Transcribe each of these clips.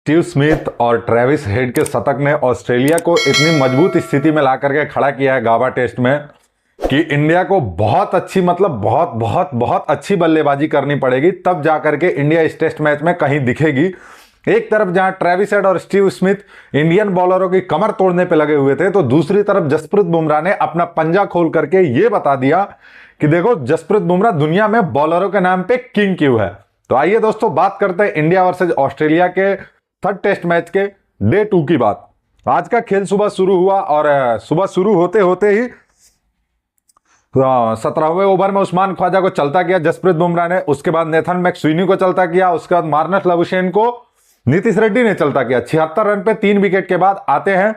Steve Smith और Travis head के शतक ने ऑस्ट्रेलिया को इतनी मजबूत स्थिति में ला करके खड़ा किया है गाबा टेस्ट में कि इंडिया को बहुत अच्छी मतलब बहुत बहुत बहुत अच्छी बल्लेबाजी करनी पड़ेगी, तब जाकर के इंडिया इस टेस्ट मैच में कहीं दिखेगी। एक तरफ जहां ट्रेविस हेड और स्टीव स्मिथ इंडियन बॉलरों की कमर तोड़ने पे लगे हुए थे, तो दूसरी तरफ जसप्रीत बुमराह ने अपना पंजा खोल करके ये बता दिया कि देखो जसप्रीत बुमराह दुनिया में बॉलरों के नाम पे किंग क्यों है। तो आइए दोस्तों बात करते हैं इंडिया वर्सेज ऑस्ट्रेलिया के थर्ड टेस्ट मैच के डे 2 की बात। आज का खेल सुबह शुरू हुआ और सुबह शुरू होते होते ही 17वें ओवर में उस्मान ख्वाजा को चलता किया जसप्रीत बुमराह ने, उसके बाद नेथन मैक्सवेनी को चलता किया, उसके बाद मार्नस लबुशेन को नीतीश रेड्डी ने चलता किया। 76 रन पे 3 विकेट के बाद आते हैं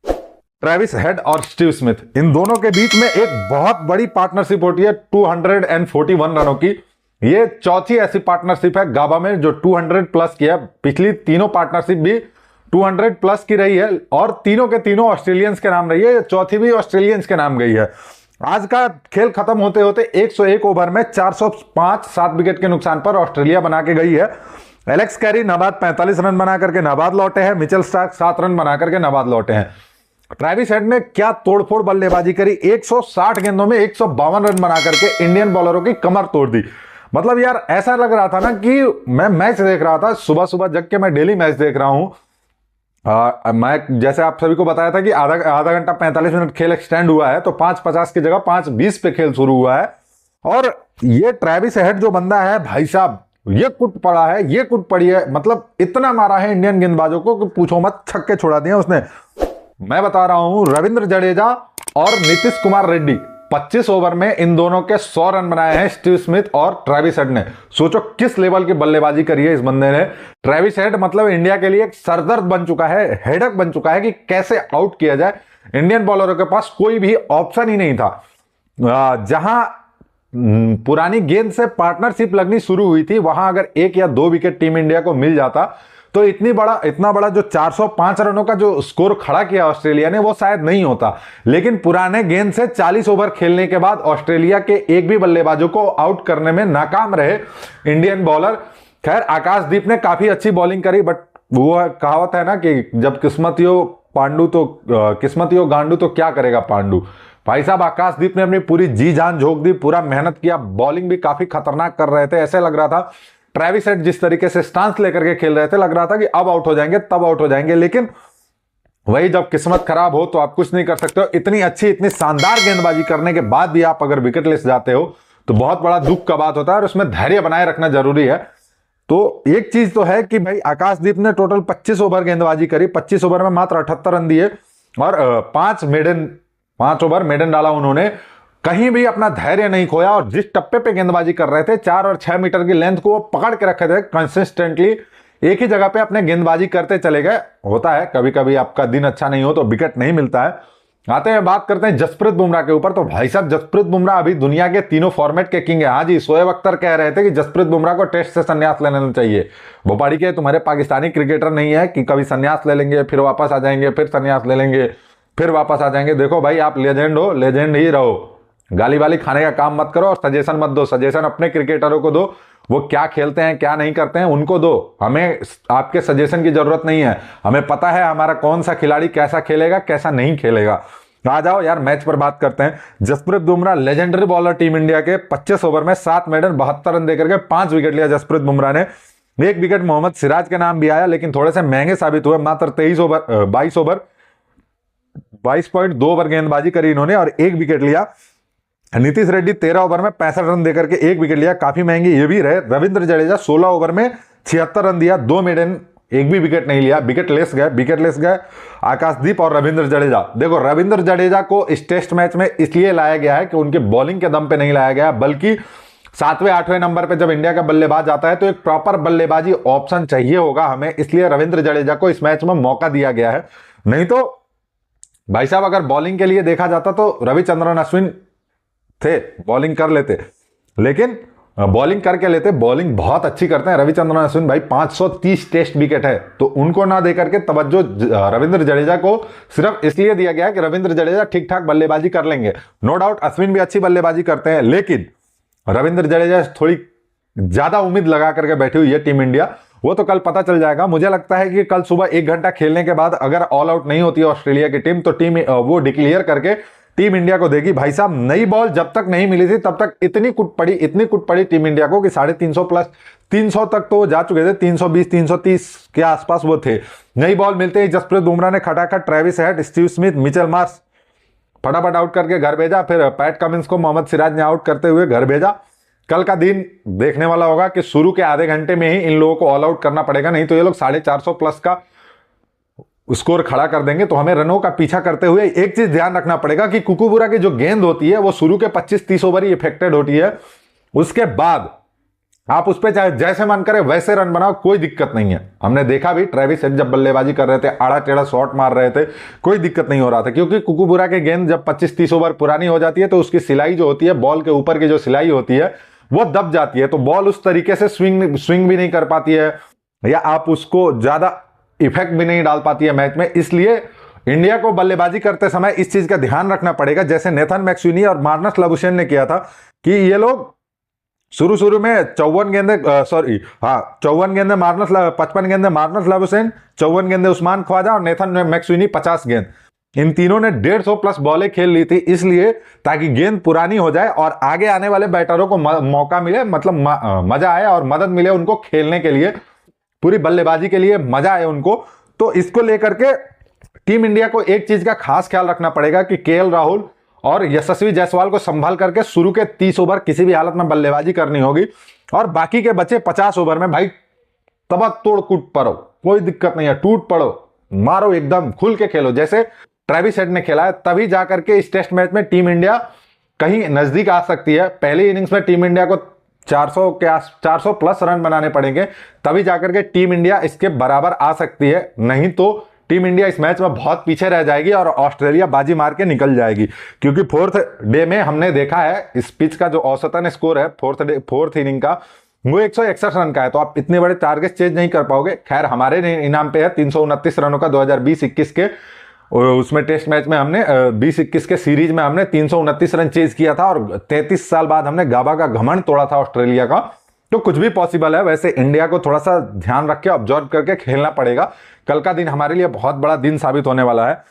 ट्रेविस हेड और स्टीव स्मिथ। इन दोनों के बीच में एक बहुत बड़ी पार्टनरशिप होती है 241 रनों की। ये चौथी ऐसी पार्टनरशिप है गाबा में जो 200 प्लस की है। पिछली तीनों पार्टनरशिप भी 200 प्लस की रही है और तीनों के तीनों ऑस्ट्रेलियंस के नाम रही है, चौथी भी ऑस्ट्रेलियंस के नाम गई है। आज का खेल खत्म होते होते 101 ओवर में 405 7 विकेट के नुकसान पर ऑस्ट्रेलिया बना के गई है। एलेक्स कैरी नाबाद 45 रन बना करके नाबाद लौटे हैं, मिचेल स्टार्क 7 रन बना करके नाबाद लौटे हैं। ट्रेविस हेड ने क्या तोड़फोड़ बल्लेबाजी करी, 160 गेंदों में 152 रन बना करके इंडियन बॉलरों की कमर तोड़ दी। मतलब यार ऐसा लग रहा था ना कि मैं मैच देख रहा था, सुबह सुबह जग के मैं डेली मैच देख रहा हूं। मैं जैसे आप सभी को बताया था कि आधा घंटा 45 मिनट खेल एक्सटेंड हुआ है, तो 5:50 की जगह 5:20 पे खेल शुरू हुआ है। और ये ट्रेविस हेड जो बंदा है भाई साहब, ये कुट पड़ा है, ये कुट पड़ी है, मतलब इतना मारा है इंडियन गेंदबाजों को कि पूछो मत, छक्के छोड़ा दिए उसने। मैं बता रहा हूं रविंद्र जडेजा और नीतीश कुमार रेड्डी 25 ओवर में इन दोनों के 100 रन बनाए हैं स्टीव स्मिथ और ट्रेविस हेड ने। सोचो किस लेवल की बल्लेबाजी करी है इस बंदे ने। ट्रेविस हेड मतलब इंडिया के लिए एक सरदर्द बन चुका है, हेडक बन चुका है कि कैसे आउट किया जाए। इंडियन बॉलरों के पास कोई भी ऑप्शन ही नहीं था। जहां पुरानी गेंद से पार्टनरशिप लगनी शुरू हुई थी, वहां अगर 1 या 2 विकेट टीम इंडिया को मिल जाता तो इतना बड़ा जो 405 रनों का जो स्कोर खड़ा किया ऑस्ट्रेलिया ने, वो शायद नहीं होता। लेकिन पुराने गेंद से 40 ओवर खेलने के बाद ऑस्ट्रेलिया के एक भी बल्लेबाजों को आउट करने में नाकाम रहे इंडियन बॉलर। खैर आकाशदीप ने काफी अच्छी बॉलिंग करी, बट वो कहावत है ना कि जब किस्मतियों गांडू तो क्या करेगा पांडु। भाई साहब आकाशदीप ने अपनी पूरी जी जान झोंक दी, पूरा मेहनत किया, बॉलिंग भी काफी खतरनाक कर रहे थे। ऐसे लग रहा था ट्रेविस हेड जिस तरीके से स्टांस लेकर के खेल रहे थे, लग रहा था कि अब आउट हो जाएंगे, तब आउट हो जाएंगे। लेकिन वही जब किस्मत खराब हो तो आप कुछ नहीं कर सकते हो। इतनी अच्छी इतनी शानदार गेंदबाजी करने के बाद भी आप अगर विकेट लेस जाते हो तो बहुत बड़ा दुख का बात होता है और उसमें धैर्य बनाए रखना जरूरी है। तो एक चीज तो है कि भाई आकाशदीप ने टोटल 25 ओवर गेंदबाजी करी, 25 ओवर में मात्र 78 रन दिए और 5 ओवर मेडन डाला उन्होंने। कहीं भी अपना धैर्य नहीं खोया और जिस टप्पे पे गेंदबाजी कर रहे थे 4 और 6 मीटर की लेंथ को वो पकड़ के रखे थे कंसिस्टेंटली, एक ही जगह पे अपने गेंदबाजी करते चले गए। होता है कभी कभी आपका दिन अच्छा नहीं हो तो विकेट नहीं मिलता है। आते हैं बात करते हैं जसप्रीत बुमराह के ऊपर। तो भाई साहब जसप्रीत बुमराह अभी दुनिया के तीनों फॉर्मेट के किंग है। हाँ जी, शोएब अख्तर कह रहे थे कि जसप्रीत बुमराह को टेस्ट से संन्यास ले लेना चाहिए। भोपाड़ी के तुम्हारे पाकिस्तानी क्रिकेटर नहीं है कि कभी संन्यास ले लेंगे फिर वापस आ जाएंगे, फिर संन्यास ले लेंगे फिर वापस आ जाएंगे। देखो भाई आप लेजेंड हो, लेजेंड ही रहो, गाली वाली खाने का काम मत करो और सजेशन मत दो। सजेशन अपने क्रिकेटरों को दो, वो क्या खेलते हैं क्या नहीं करते हैं उनको दो। हमें आपके सजेशन की जरूरत नहीं है, हमें पता है हमारा कौन सा खिलाड़ी कैसा खेलेगा कैसा नहीं खेलेगा। आ जाओ यार मैच पर बात करते हैं। Jasprit Bumrah legendary bowler team India के 25 ओवर में 7 मेडन 72 रन देकर के 5 विकेट लिया जसप्रीत बुमराह ने। 1 विकेट मोहम्मद सिराज के नाम भी आया, लेकिन थोड़े से महंगे साबित हुए। मात्र 22.2 ओवर गेंदबाजी करी इन्होंने और 1 विकेट लिया। नीतीश रेड्डी 13 ओवर में 65 रन देकर के 1 विकेट लिया, काफी महंगे ये भी रहे। रविंद्र जडेजा 16 ओवर में 76 रन दिया, 2 मेडन, 1 भी विकेट नहीं लिया। विकेट लेस गए आकाशदीप और रविंद्र जडेजा। देखो रविंद्र जडेजा को इस टेस्ट मैच में इसलिए लाया गया है कि उनके बॉलिंग के दम पे नहीं लाया गया, बल्कि 7वें 8वें नंबर पे जब इंडिया का बल्लेबाज आता है तो एक प्रॉपर बल्लेबाजी ऑप्शन चाहिए होगा हमें, इसलिए रविंद्र जडेजा को इस मैच में मौका दिया गया है। नहीं तो भाई साहब अगर बॉलिंग के लिए देखा जाता तो रविचंद्रन अश्विन थे, बॉलिंग कर लेते, लेकिन बॉलिंग करके लेते। बॉलिंग बहुत अच्छी करते हैं रविचंद्रन अश्विन भाई, 530 टेस्ट विकेट है, तो उनको ना देकर के तवज्जो रविंद्र जडेजा को सिर्फ इसलिए दिया गया कि रविंद्र जडेजा ठीक ठाक बल्लेबाजी कर लेंगे। नो डाउट अश्विन भी अच्छी बल्लेबाजी करते हैं, लेकिन रविंद्र जडेजा थोड़ी ज्यादा उम्मीद लगा करके बैठी हुई है टीम इंडिया। वो तो कल पता चल जाएगा। मुझे लगता है कि कल सुबह 1 घंटा खेलने के बाद अगर ऑल आउट नहीं होती है ऑस्ट्रेलिया की टीम, तो टीम वो डिक्लेयर करके टीम इंडिया को देगी। भाई साहब, नई बॉल जब तक नहीं मिली थी तब तक इतनी कुट पड़ी टीम इंडिया को कि 350 प्लस 300 तक तो जा चुके थे, 320 330 के आसपास वो थे। नई बॉल मिलते ही जसप्रीत बुमराह ने खटाखट Travis Head, Steve Smith, Mitchell Marsh फटाफट आउट करके घर भेजा। फिर पैट कमिंस को मोहम्मद सिराज ने आउट करते हुए घर भेजा। कल का दिन देखने वाला होगा कि शुरू के आधे घंटे में ही इन लोगों को ऑल आउट करना पड़ेगा, नहीं तो ये लोग 450 प्लस का स्कोर खड़ा कर देंगे। तो हमें रनों का पीछा करते हुए एक चीज ध्यान रखना पड़ेगा कि कुकुबुरा की जो गेंद होती है वो शुरू के 25-30 ओवर ही इफेक्टेड होती है। उसके बाद आप उस पर चाहे जैसे मन करे वैसे रन बनाओ, कोई दिक्कत नहीं है। हमने देखा भी ट्रेविस हेड जब बल्लेबाजी कर रहे थे, आड़ा टेढ़ा शॉट मार रहे थे, कोई दिक्कत नहीं हो रहा था, क्योंकि कुकुबुरा की गेंद जब 25-30 ओवर पुरानी हो जाती है तो उसकी सिलाई जो होती है, बॉल के ऊपर की जो सिलाई होती है वो दब जाती है, तो बॉल उस तरीके से स्विंग भी नहीं कर पाती है, या आप उसको ज्यादा इफेक्ट भी नहीं डाल पाती है मैच में। इसलिए इंडिया को बल्लेबाजी करते समय इस चीज का ध्यान रखना पड़ेगा, जैसे नेथन मैक्सवेनी और मार्नस लाबुशेन ने किया था कि ये लोग शुरू में 54 गेंदे 54 गेंदे मार्नस 55 गेंदे मार्नस लाबुशेन, 54 गेंदे उस्मान ख्वाजा और नेथन मैक्सवेनी 50 गेंद, इन तीनों ने 150 प्लस बॉलें खेल ली थी, इसलिए ताकि गेंद पुरानी हो जाए और आगे आने वाले बैटरों को मौका मिले, मतलब मजा आए और मदद मिले उनको खेलने के लिए, पूरी बल्लेबाजी के लिए मजा आए उनको। तो इसको लेकर के टीम इंडिया को एक चीज का खास ख्याल रखना पड़ेगा कि केएल राहुल और यशस्वी जायसवाल को संभाल करके शुरू के 30 ओवर किसी भी हालत में बल्लेबाजी करनी होगी, और बाकी के बचे 50 ओवर में भाई तबा तोड़ कूट पड़ो, कोई दिक्कत नहीं है, टूट पड़ो, मारो, एकदम खुल के खेलो जैसे ट्रेविस हेड ने खेला है। तभी जाकर के इस टेस्ट मैच में टीम इंडिया कहीं नजदीक आ सकती है। पहली इनिंग्स में टीम इंडिया को 400 प्लस रन बनाने पड़ेंगे, तभी जाकर के टीम इंडिया इसके बराबर आ सकती है, नहीं तो टीम इंडिया इस मैच में बहुत पीछे रह जाएगी और ऑस्ट्रेलिया बाजी मार के निकल जाएगी। क्योंकि फोर्थ डे में हमने देखा है इस पिच का जो औसतन स्कोर है फोर्थ इनिंग का वो 161 रन का है, तो आप इतने बड़े टारगेट चेज नहीं कर पाओगे। खैर हमारे इनाम पे है 329 रनों का 2020-21 के, उसमें टेस्ट मैच में हमने 20-21 के सीरीज में हमने 329 रन चेज किया था और 33 साल बाद हमने गाबा का घमंड तोड़ा था ऑस्ट्रेलिया का। तो कुछ भी पॉसिबल है। वैसे इंडिया को थोड़ा सा ध्यान रख के ऑब्जर्व करके खेलना पड़ेगा। कल का दिन हमारे लिए बहुत बड़ा दिन साबित होने वाला है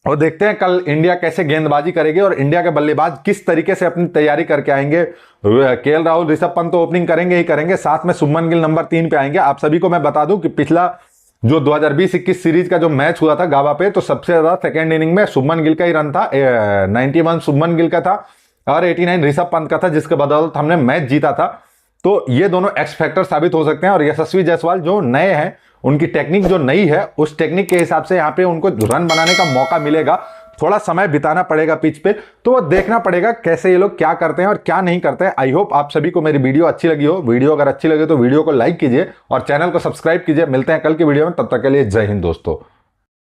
और देखते हैं कल इंडिया कैसे गेंदबाजी करेगी और इंडिया के बल्लेबाज किस तरीके से अपनी तैयारी करके आएंगे। केएल राहुल, ऋषभ पंत तो ओपनिंग करेंगे ही करेंगे, साथ में शुभमन गिल नंबर 3 पे आएंगे। आप सभी को मैं बता दूं कि पिछला जो 2020-21 सीरीज का जो मैच हुआ था गाबा पे, तो सबसे ज्यादा सेकेंड इनिंग में शुभमन गिल का ही रन था, 91 शुभमन गिल का था और 89 ऋषभ पंत का था, जिसके बदौलत हमने मैच जीता था। तो ये दोनों एक्स फैक्टर साबित हो सकते हैं और यशस्वी जायसवाल जो नए हैं, उनकी टेक्निक जो नई है, उस टेक्निक के हिसाब से यहाँ पे उनको रन बनाने का मौका मिलेगा। थोड़ा समय बिताना पड़ेगा पिच पे, तो वो देखना पड़ेगा कैसे ये लोग क्या करते हैं और क्या नहीं करते हैं। आई होप आप सभी को मेरी वीडियो अच्छी लगी हो। वीडियो अगर अच्छी लगे तो वीडियो को लाइक कीजिए और चैनल को सब्सक्राइब कीजिए। मिलते हैं कल की वीडियो में, तब तक के लिए जय हिंद दोस्तों।